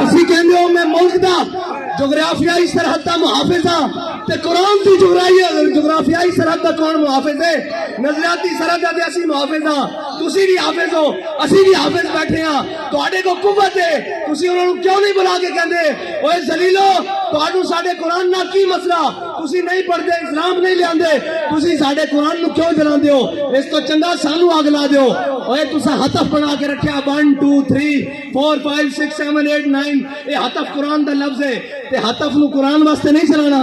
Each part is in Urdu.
ਤੁਸੀਂ ਕਹਿੰਦੇ ਹੋ ਮੈਂ ਮੁਲਕ ਦਾ ਜੁਗਰਾਫੀਆਈ ਸਰਹੱਦ ਦਾ ਮੁਹਾਫਿਜ਼ ਹਾਂ ਤੇ ਕੁਰਾਨ ਦੀ ਜੁਗਰਾਫੀਆਈ ਸਰਹੱਦ ਦਾ ਕੌਣ ਮੁਹਾਫਿਜ਼ ਹੈ? ਨਜ਼ਰਿਆਤੀ ਸਰਹੱਦ ਦਾ ਅਸੀਂ ਮੁਹਾਫਿਜ਼ ਹਾਂ, ਤੁਸੀਂ ਵੀ ਹਾਫਿਜ਼ ਹੋ, ਅਸੀਂ ਵੀ ਹਾਫਿਜ਼ ਬੈਠੇ ਹਾਂ। ਤੁਹਾਡੇ ਕੋਲ ਕੁਵਤ ਹੈ, ਤੁਸੀਂ ਉਹਨਾਂ ਨੂੰ ਕਿਉਂ ਨਹੀਂ ਬੁਲਾ ਕੇ ਕਹਿੰਦੇ ਓਏ ਜ਼ਲੀਲੋ ਤੁਹਾਨੂੰ ਸਾਡੇ ਕੁਰਾਨ ਨਾਲ ਕੀ ਮਸਲਾ, ਤੁਸੀਂ ਨਹੀਂ ਪੜ੍ਹਦੇ, ਇਸਲਾਮ ਨਹੀਂ ਲਿਆਂਦੇ, ਤੁਸੀਂ ਸਾਡੇ ਕੁਰਾਨ ਨੂੰ ਕਿਉਂ ਜਲਾਉਂਦੇ ਹੋ? ਇਸ ਤੋਂ ਚੰਗਾ ਸਾਨੂੰ ਅੱਗ ਲਾ ਦਿਓ। ਓਏ ਤੁਸੀਂ ਹਤਫ ਬਣਾ ਕੇ ਰੱਖਿਆ 1 2 3 4 5 6 7 8 9, ਇਹ ਹਤਫ ਕੁਰਾਨ ਦਾ ਲਫ਼ਜ਼ ਹੈ ਤੇ ਹਤਫ ਨੂੰ ਕੁਰਾਨ ਵਾਸਤੇ ਨਹੀਂ ਚਲਾਣਾ।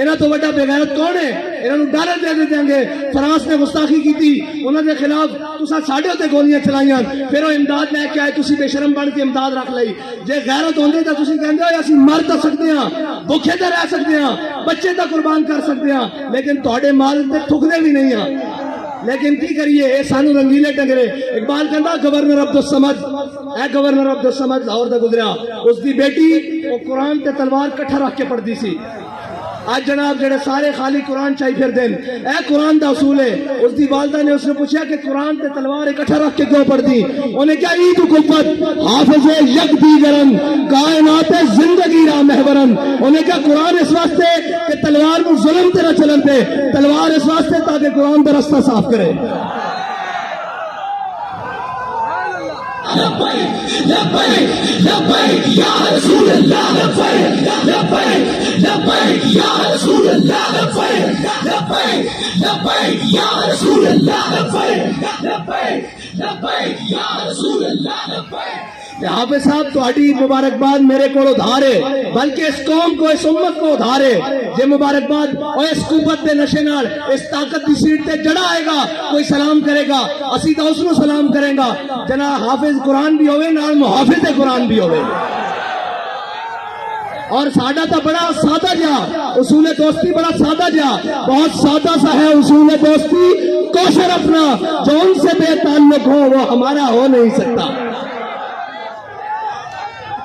انہاں تو بڑا بغیرت کون ہے؟ انہاں نوں ڈالر دے دیں گے. فرانس نے گستاخی کی انہاں دے خلاف تساں ساڈے تے گولیاں چلائیاں پھر وہ امداد لے کے آئے تسی بے شرم بن کے امداد رکھ لئی. جے غیرت ہوندی تے تسی کہندے ہو اسی مر تے سکدے ہاں بھوکے تے رہ سکدے ہاں بچے تے قربان کر سکدے ہاں لیکن تہاڈے مال تے تھکدے بھی نہیں ہاں. لیکن کی کریے اے سانو رنگیلے ٹنگرے. اقبال کہندا گورنر عبدالصمد اے گورنر عبدالصمد لاہور دا گزریا اس دی بیٹی وہ قرآن تے تلوار کٹھا رکھ کے پڑھدی سی. آج جناب جڑے سارے خالی قرآن چاہی پھر دین اے قرآن دا اصول ہے. اس دی والدہ نے اس نے پوچھا کہ قرآن تے تلوار اکٹھا رکھ کے کیوں پڑھ دی؟ انہیں کہا عید کفت حافظ یک دیگرن کائنات زندگی را محورن. انہیں کہا قرآن اس واسطے کہ تلوار میں ظلم تیرا چلن دے تلوار اس واسطے تاکہ قرآن دا رستہ صاف کرے. لبیک لبیک لبیک یا رسول اللہ لبیک لبیک لبیک یا رسول اللہ لبیک لبیک لبیک یا رسول اللہ لبیک لبیک لبیک یا رسول اللہ لبیک. حافظ صاحب تہاڈی مبارکباد میرے کو ادھار ہے بلکہ اس قوم کو اس امت کو ادھار ہے. یہ مبارکباد اور اس قوت دے نشے نال اس طاقت دی سیٹ تے جڑا آئے گا کوئی سلام کرے گا اسی تو اس نو سلام کریں گا. جناب حافظ قرآن بھی ہوئے نال محافظ قرآن بھی ہوئے. اور ساڈا تو بڑا سادہ جا اصول دوستی بڑا سادہ جا بہت سادہ سا ہے اصول دوستی. کوشش رکھنا جو ان سے بے تعلق ہو وہ ہمارا ہو نہیں سکتا.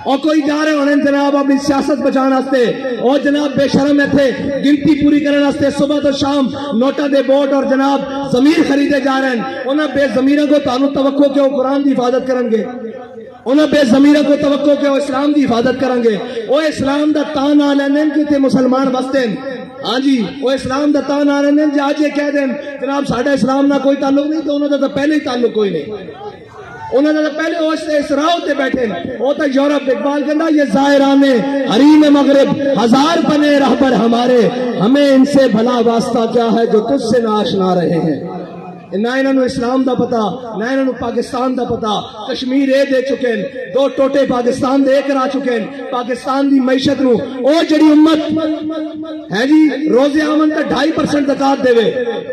اور کوئی جا رہے ہونے جناب اپنی سیاست بچان واسطے اور جناب بے شرم تھے گنتی پوری کرنے واسطے صبح تو شام نوٹا دے بوٹ اور جناب ضمیر خریدے جا رہے ہیں. انہاں بے ضمیروں کو تعلق توقع کہ وہ قرآن دی حفاظت کریں گے. انہاں بے ضمیروں کو توقع کہ وہ اسلام دی حفاظت کریں گے. وہ اسلام دا تان آ لین کہ تے مسلمان واسطے ہاں جی وہ اسلام دا تان آ لین جی آج یہ کہہ دیں جناب ساڈا اسلام نہ کوئی تعلق نہیں تو انہوں دا تو پہلے ہی تعلق کوئی نہیں. انہوں نے پہلے اس راہ تے بیٹھے وہ تو یورپ. اقبال کہنا یہ زائران حریم مغرب ہزار بنے رہبر ہمارے ہمیں ان سے بھلا واسطہ کیا ہے جو تجھ سے نہ آشنا رہے ہیں. نہ انہوں اسلام دا پتا نہ انہوں پاکستان دا پتا. کشمیر اے دے چکے ہیں دو ٹوٹے پاکستان دے کرا چکے ہیں. پاکستان دی معیشت نو او جڑی امت ہے جی روزے آمن تے 2.5% زکات دے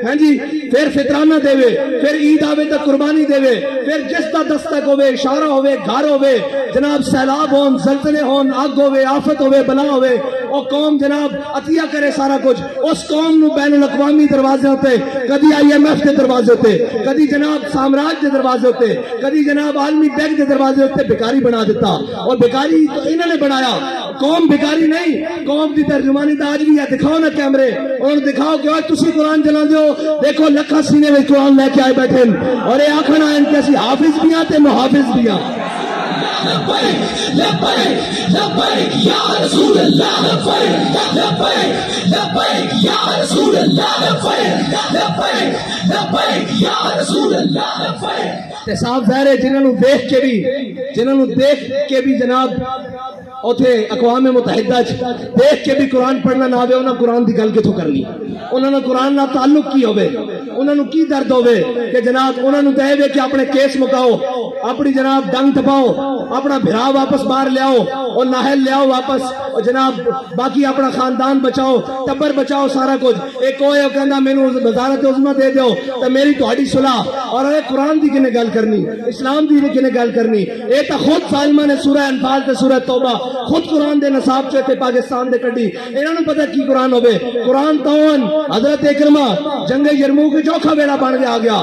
ہیں جی پھر فطرانہ دے پھر عید آوے تے قربانی دے پھر جس دا دستک ہوے اشارہ ہوے گھر ہوے جناب سیلاب ہون زلزلے ہون اگ ہوے آفت ہوے بلا ہوے او قوم جناب عطیہ کرے سارا کچھ. اس قوم نو بین الاقوامی دروازے ہوتے کدی IMF کے دروازے ہوتے کدی جناب سامراج کے دروازے ہوتے کدی جناب عالمی بینک کے دروازے ہوتے بیکاری بنا دیتا. اور بیکاری تو انہوں نے بنایا. قوم بیکاری نہیں قوم کی ترجمانی تو آج بھی ہے. دکھاؤ نا کیمرے اور دکھاؤ کہ تسی قرآن چلا دیو دیکھو لکھا سینے میں قرآن لے کے آئے بیٹھے اور یہ آخنا ہے کہ اسی حافظ بھی آتے محافظ بھی آ. لبیک لبیک لبیک یا رسول اللہ لبیک لبیک لبیک یا رسول اللہ لبیک لبیک لبیک یا رسول اللہ لبیک. صاحب ظاہر ہے جنہوں دیکھ کے بھی جناب اوتھے اقوام متحدہ دیکھ کے بھی قرآن پڑھنا نہ آوے انہاں قرآن دی گل کتھوں کرنی. انہاں نے قرآن نال تعلق کی ہوے انہاں نوں کی درد ہوے کہ جناب انہاں نوں دے وے کہ اپنے کیس مکاؤ اپنی جناب ڈنگ ٹپاؤ اپنا بھرا واپس باہر لے آؤ اور ناہل لے آؤ واپس اور جناب باقی اپنا خاندان بچاؤ ٹبر بچاؤ سارا کچھ. ایک کوئی کہندا مینوں وزارت عظمیٰ دے دیو تے میری تہاڈی صلح. اور اے قرآن دی کنے گل کرنی اسلام دی کنے گل کرنی. اے تا خود ظالماں نے سورہ انفال تے سورہ توبہ خود قرآن دے نصاب چ تے پاکستان دے کڈی. انہاں نوں پتہ کی قرآن ہوے. قرآن تون حضرت اکرمہ جنگ یرموک وچ اوکھا ویلا بن کے آ گیا.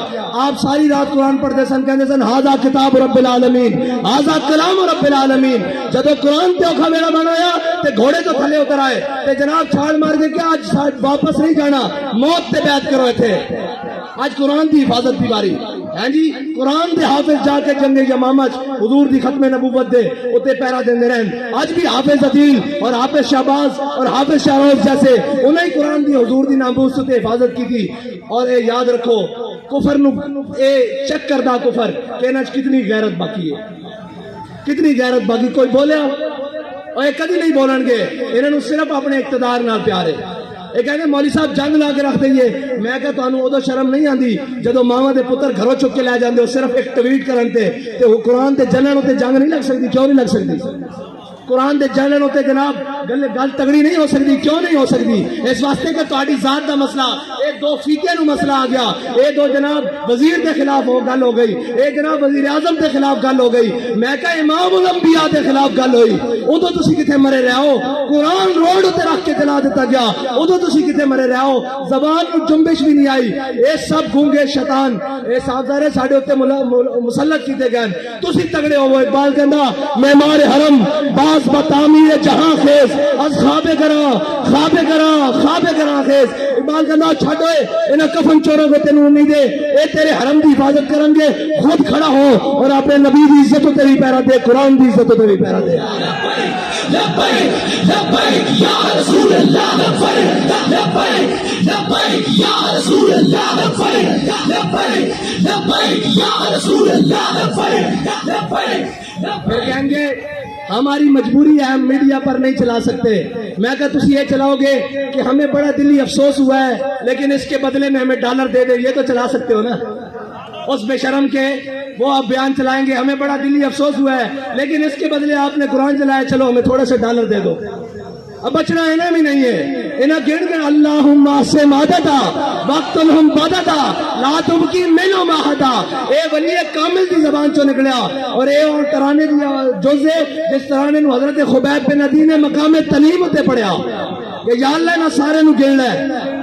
آپ ساری رات قرآن پڑھتے سن کہندے سن ھذا کتاب رب العالمین ھذا کلام رب العالمین. جدو قرآن تے اوکھا ویلا بنایا تے گھوڑے تو تھلے اتر آئے تے جناب چھال مار کے کہ آج واپس نہیں جانا موت تے بیعت کرو ایتھے. آج قرآن دی حفاظت دی باری ہیں جی. قرآن دے حافظ جا کے جنگ یمامہ حضور دی ختم نبوت دے اتے پیرا دیندے رہن. آج بھی حافظ عدیل اور حافظ شہباز اور حافظ شاروز جیسے انہیں قرآن دی حضور دی ناموس تے حفاظت کی تھی. اور اے یاد رکھو کفر نو اے چیک کردہ کفر کہ انہاں کتنی غیرت باقی ہے کتنی غیرت باقی. کوئی بولیا اور یہ کدی نہیں بولن گے. انہوں صرف اپنے اقتدار نال پیار ہے. یہ کہتے ہیں مولوی صاحب جنگ لا کے رکھ دئیے. میں کہا تانوں ادو شرم نہیں آندی جدو ماواں دے پتر گھروں چک کے لے جاندے ہو صرف ایک ٹویٹ کرن تے قرآن تے جنن تے جنگ نہیں لگ سکتی. کیوں نہیں لگ سکتی؟ قرآن دے جانن ہوتے جناب گل تگڑی نہیں ہو سکتی. کیوں نہیں ہو سکتی؟ اس واسطے کہ تہاڈی ذات دا مسئلہ اے دو فقیہ نو مسئلہ آ گیا, اے دو جناب وزیر دے خلاف ہو گل ہو گئی, اے جناب وزیر اعظم دے خلاف گل ہو گئی, میں کہا امام الانبیاء دے خلاف گل ہوئی. ادو تسی کتے مرے رہے ہو؟ قرآن روڈ تے رکھ کے جلا دیتا گیا, ادو تسی کتے مرے رہے ہو؟ زبان کو جنبش بھی نہیں آئی. اے سب گونگے شیطان اے سازدارے ساڈے اوتے مسلط کیتے گئے. تسی تگڑے ہو. اقبال کہندا معمار حرم باز بتامیر جہاں خیز از خواب گراں خیز. اقبال کہندا چھڈ اوئے انہاں کفن چوروں کو تینوں امید ہے, اے تیرے حرم دی حفاظت کرن گے. خود کھڑا ہو اور اپنے نبی دی عزت تے بھی پیرا دے, قرآن دی عزت تے بھی پیرا دے. لبیک لبیک یا رسول اللہ, لبیک لبیک لبیک یا رسول اللہ, لبیک لبیک لبیک یا رسول اللہ, لبیک لبیک. پھر کہیں گے ہماری مجبوری ہے, ہم میڈیا پر نہیں چلا سکتے. میں کہا تسی یہ چلاؤ گے کہ ہمیں بڑا دلی افسوس ہوا ہے لیکن اس کے بدلے میں ہمیں ڈالر دے دے, یہ تو چلا سکتے ہو نا. اس بے شرم کے وہ آپ بیان چلائیں گے ہمیں بڑا دلی افسوس ہوا ہے لیکن اس کے بدلے آپ نے قرآن چلایا, چلو ہمیں تھوڑے سے ڈالر دے دو. اب بچنا انہیں بھی نہیں ہے. انہیں گن کے اللہم سے مادتا وقت الہم بادتا لا تبکی منو ماہتا. اے ولی کامل دی زبان چو نکلیا اور اے اور ترانے دی جوزے جس ترانے نو حضرت خبیب بن عدی نے مقام تلیم تے پڑھیا کہ یا اللہ نہ سارے نو گن لے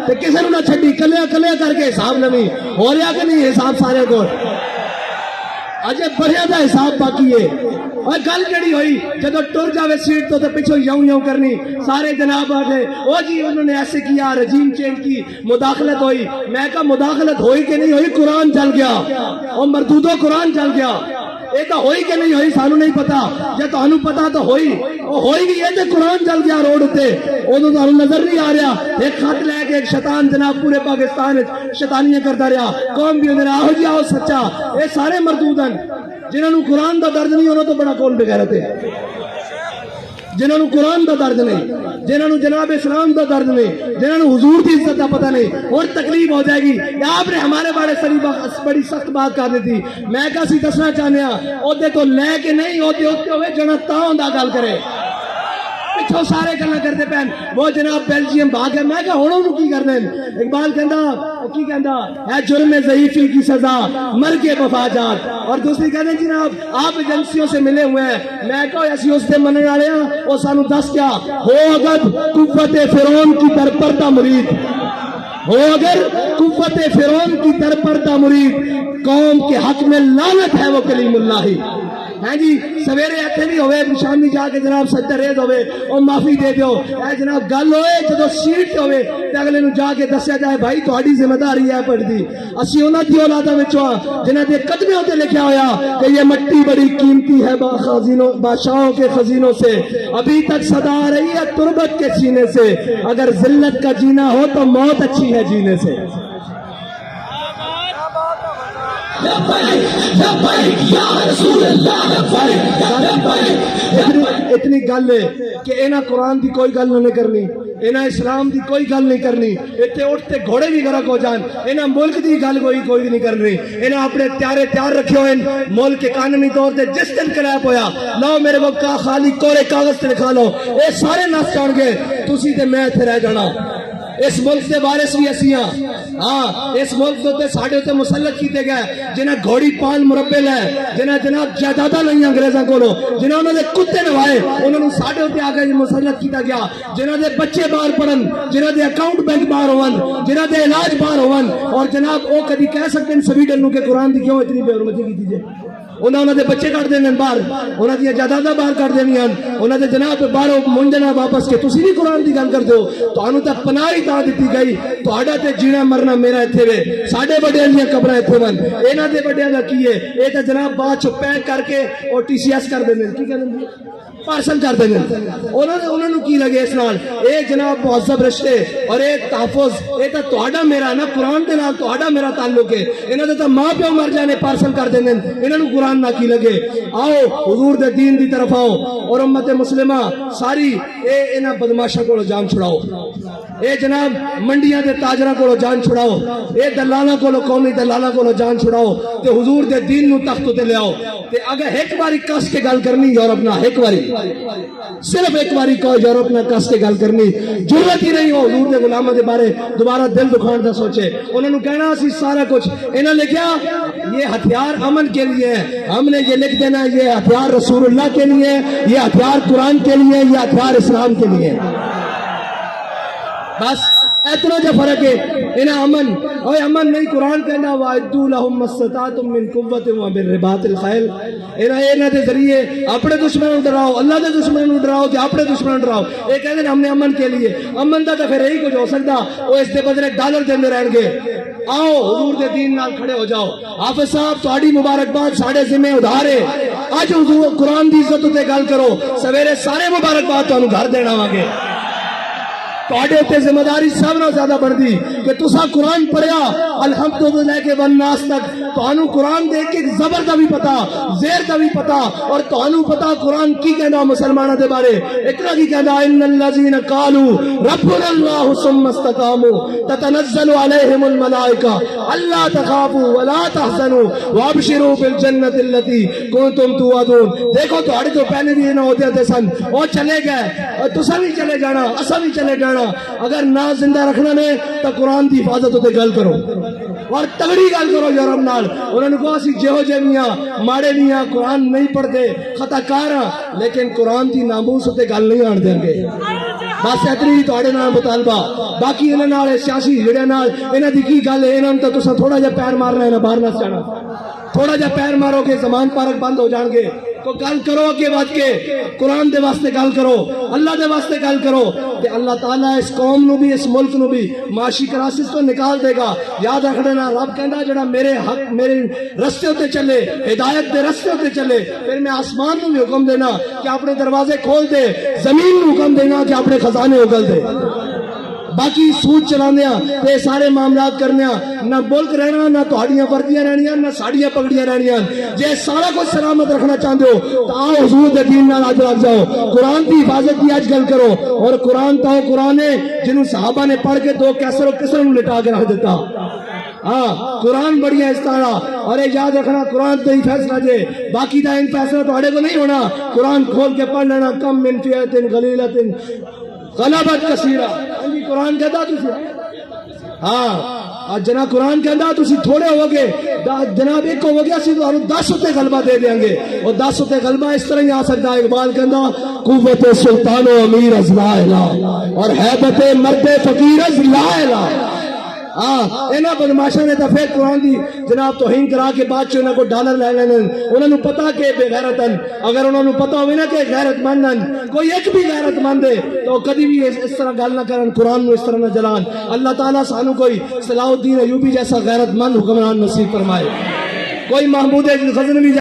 تے کسے نو نہ چھڈی, کلیا کلیا کر کے حساب نمی ہو رہا کہ نہیں حساب سارے کو. اجے بڑھیا دا حساب باقی ہے. اور گل کیڑی ہوئی جدو ٹر جاوے سیٹ تو پیچھو یوں یوں کرنی, سارے جناب آگے او جی انہوں نے ایسے کیا, رجیم چینج کی, مداخلت ہوئی. میں کہا مداخلت ہوئی کہ نہیں ہوئی؟ قرآن جل گیا اور مردودو قرآن جل گیا. یہ تو ہوئی کہ نہیں ہوئی سانو نہیں پتا, جے تانوں پتا تو ہوئی گئی ہے. قرآن جل گیا روڈ تے, ادو تانوں نظر نہیں آ رہا. ایک خط لے کے ایک شیطان جناب پورے پاکستان شیطانیاں کرتا رہا, قوم بھی انہیں آہو جی آہو سچا. یہ سارے مردودن جنہوں نے قرآن دا درد نہیں انہوں تو بڑا کون بغیرت ہے. جنہوں نے قرآن دا درد نہیں, جنہوں نے جناب اسلام دا درد نہیں, جنہوں نے حضور کی عزت دا پتہ نہیں, اور تکلیف ہو جائے گی. آپ نے ہمارے بارے بڑی سخت بات کر دی تھی. میں کہا سی دسنا چاہنے ہاں عہدے تو لے کے نہیں, عہدے ہوتے ہوئے جنا تاں دا گل کرے. پچھو سارے گلا کرتے پہن وہ جناب بیلجیم بھاگ ہے. میں کہا ہونوں کی کر دیں. اقبال کہندا کی کہندا ہے جرم ضعیفی کی سزا مر کے مفاجات. اور دوسری کہتے ہیں جناب آپ ایجنسیوں سے ملے ہوئے ہیں. میں کہا ایسی اس سے مننے والے ہیں وہ سانو دس کیا ہو اگر قوت فرعون کی در پردہ مرید ہو, اگر قوت فرعون کی در پردہ مرید, قوم کے حق میں لعنت ہے وہ کلیم اللہ ہی. ہاں جی سویرے ایتھے بھی ہوئے شامی جا کے جناب سجدہ ریز ہوئے اور معافی دے دیو. اے جناب گل ہوئے جدو سیٹ ہوئے تے اگلے نو جا کے دسیا جائے بھائی تہاڈی ذمہ داری ہے پڑھ دی. اسی انہاں دی اولاداں وچوں جنہاں دے قدموں تے لکھیا ہویا کہ یہ مٹی بڑی قیمتی ہے خزینوں بادشاہوں کے خزینوں سے, ابھی تک صدا آ رہی ہے تربت کے سینے سے, اگر ذلت کا جینا ہو تو موت اچھی ہے جینے سے. اتنی گل ہے کہ انہاں قرآن دی کوئی گل نہیں کرنی, انہاں اسلام دی کوئی گل نہیں کرنی. اتنے اٹھتے گھوڑے بھی غرق ہو جان. انہاں ملک دی گل کوئی نہیں کرنی. انہاں اپنے تیار رکھے ہوئے ملک کے قانونی طور سے جس دن کلیپ ہویا لو میرے کو خالی کورے کاغذ سے لکھا لو, اے سارے نس جان گے, تسی تے میں اتنے رہ جانا. اس ملک سے وارث بھی اسی ہاں. اس ملک تے ساڈے تے مسلط کیتے گئے جنہیں گھوڑی پال مربے لے, جنہیں جناب جائیداداں لئیاں انگریزاں کولوں, جنہیں انہوں نے کتے نوائے انہوں نے ساڈے تے آ کے مسلط کیتا گیا. جنہیں دے بچے باہر پڑھن, جنہیں دے اکاؤنٹ بینک باہر ہون, جنہیں دے علاج باہر ہون, اور جناب او کدی کہہ سکتے ہیں سویڈن نو کہ قرآن دی کیوں اتنی بے حرمتی کیتی جائے. انہوں نے بچے کٹ دینے باہر, انہوں نے جائیداداں باہر کٹ دینی, انہوں نے جناب باہر منڈنا واپس کے. تسی نہیں قرآن دی گل کرتے ہو تو انہوں تک پناہ ہی تاں دیتی گئی. تہاڈا تے جینا مرنا میرا ایتھے وے, ساڈے بڑیاں دیاں قبراں ایتھے ون, انہاں دے بڑیاں دا کی ہے اے تے جناب بعد چ پیک کر کے اور ٹی سی ایس کر دیندے, کی کہندے پارسل کر دیندے. انہوں نے کی لگے اس نال اے جناب مہذب رشتے اور اے تحفظ, اے تے تہاڈا میرا نا قرآن دے نال تہاڈا میرا تعلق ہے. انہاں دے تے ماں پیو مر جانے پارسل کر دیندے, انہاں نوں قرآن نہ کی لگے. آؤ حضور دے دین دی طرف آؤ اور امت مسلمہ ساری اے انہاں بدماشاں کولوں جان چھڑاؤ. اے جناب منڈیاں دے تاجراں کولوں جان چھڑاؤ, اے دلالاں کولوں قومی دلالاں کولوں جان چھڑاؤ تے حضور دے دین نو تخت تے لے آؤ. تے اگر ایک باری کس کے گل کرنی یورپ نہ ایک باری صرف ایک باری کہو یورپ نہ کس کے گل کرنی ضرورت ہی نہیں ہو حضور دے غلاماں دے بارے دوبارہ دل دکھان دا سوچے انہوں نے کہنا اسی سارا کچھ انہوں نے لکھیا یہ ہتھیار امن کے لیے ہے ہم نے یہ لکھ دینا یہ ہتھیار رسول اللہ کے لیے یہ ہتھیار قرآن کے لیے یہ ہتھیار اسلام کے لیے بس اتنا جو فرق ہے انہیں امن اور امن نہیں قرآن کہنا وَأَعِدُّوا لَهُم مَّا اسْتَطَعْتُم مِّن قُوَّةٍ وَمِن رِّبَاطِ الْخَيْلِ انہیں دے ذریعے اپنے دشمنوں ڈراؤ اللہ دے دشمنوں ڈراؤ تے اپنے دشمنوں ڈراؤ یہ کہتے ہیں ہم نے امن کے لیے امن دا تو پھر یہی کچھ ہو سکتا وہ اس دے بدلے ڈالر دیندے رہن گے آؤ حضور دے دین نال کھڑے ہو جاؤ حافظ صاحب تہاڈی مبارکباد ساڈے ذمہ ادھار ہے اج حضور قرآن دی عزت تے گل کرو سویرے سارے مبارکباد تانوں گھر دینا آواں گے تواڈے تے ذمہ داری سب نال زیادہ بڑھدی کہ تساں قرآن پڑھیا الحمدللہ کے والناس تک تانوں قرآن دے کے زبر دا بھی پتا زیر دا بھی پتا اور تانوں پتا قرآن کی کہندا مسلماناں دے بارے اتنا کی کہندا ان الذين قالوا ربنا الله ثم استقاموا تتنزل عليهم الملائکہ الا تخافوا ولا تحزنوا وابشروا بالجنة التي كنتم توعدون دیکھو تواڈے تو پہلے بھی نہ ہوتے تھے سن وہ چلے گئے اور تساں بھی چلے جانا اساں بھی چلے جانا اگر نہ زندہ رکھنا نے تو قرآن دی حفاظت ہوتے گل کرو اور تگڑی گل کرو یورپ نال انہوں نے کہا سی جہو جے میاں ماڑے میاں قرآن نہیں پڑھتے خطا کار لیکن قرآن دی ناموس ہوتے گل نہیں آن دیں گے بس اتنی ہی تواڈے نال مطالبہ باقی انہاں نال سیاسی جڑے نال انہاں دی کی گل ہے انہاں تے تساں تھوڑا جہا پیر مارنا ہے نہ باہر نہ جانا تھوڑا جہا پیر مارو گے زمان پارک بند ہو جان گے تو گل کرو اگے بات کے قرآن دے واسطے گل کرو اللہ دے واسطے گل کرو کہ اللہ تعالیٰ اس قوم نو بھی اس ملک نو بھی معاشی کرائسس تو نکال دے گا یاد رکھ لینا رب کہندا جڑا میرے حق میرے رستے ہوتے چلے ہدایت دے رستے ہوتے چلے پھر میں آسمان نو بھی حکم دینا کہ اپنے دروازے کھول دے زمین نو حکم دینا کہ اپنے خزانے اگل دے باقی سود چلانے تے سارے معاملات کرنے نہ ملک رہنا نہ تہاڈیاں وردیاں رہنیاں نہ ساڑیاں پگڑیاں رہنیاں جے سارا کچھ سلامت رکھنا چاہتے ہو تو آؤ حضور دے دین نال اج لگ جاؤ قرآن کی حفاظت کی اج گل کرو اور قرآن تو قرآن ہے جنہوں صحابہ نے پڑھ کے دو کیسر و کسر نو لٹا کے رکھ دیتا ہاں قرآن بڑی ہے اس طرح اور یاد رکھنا قرآن تو ہی فیصلہ جے باقی دا ان فیصلہ تہاڈے کو نہیں ہونا قرآن کھول کے پڑھ لینا کم من فئۃ غلیظۃ غلبت کثیرہ قرآن کہتا تسی ہاں جناب قرآن کہتا تسی تھوڑے ہو گے جناب ایک ہو گیا سی تو 10 ہوتے غلبہ دے دیں گے اور 10 ہوتے غلبہ اس طرح ہی آ سکتا ہے اقبال کہتا قوت سلطان و امیر از لا الہ اور حیبت مرد فقیر از لا الہ انہاں بدماشاں نے تو پھر قرآن دی جناب توہین کرا کے بعد انہاں کو ڈالر لے لینے انہوں نے پتا کہ بے غیرتن اگر انہوں نے پتا ہوئے نا کہ غیرت مندن کوئی ایک بھی غیرت مند ہے تو کدی بھی اس طرح گل نہ کرن قرآن میں اس طرح نہ جلان اللہ تعالیٰ سانو کوئی صلاح الدین ایوبی جیسا غیرت مند حکمران نصیب فرمائے کوئی محمود غزنوی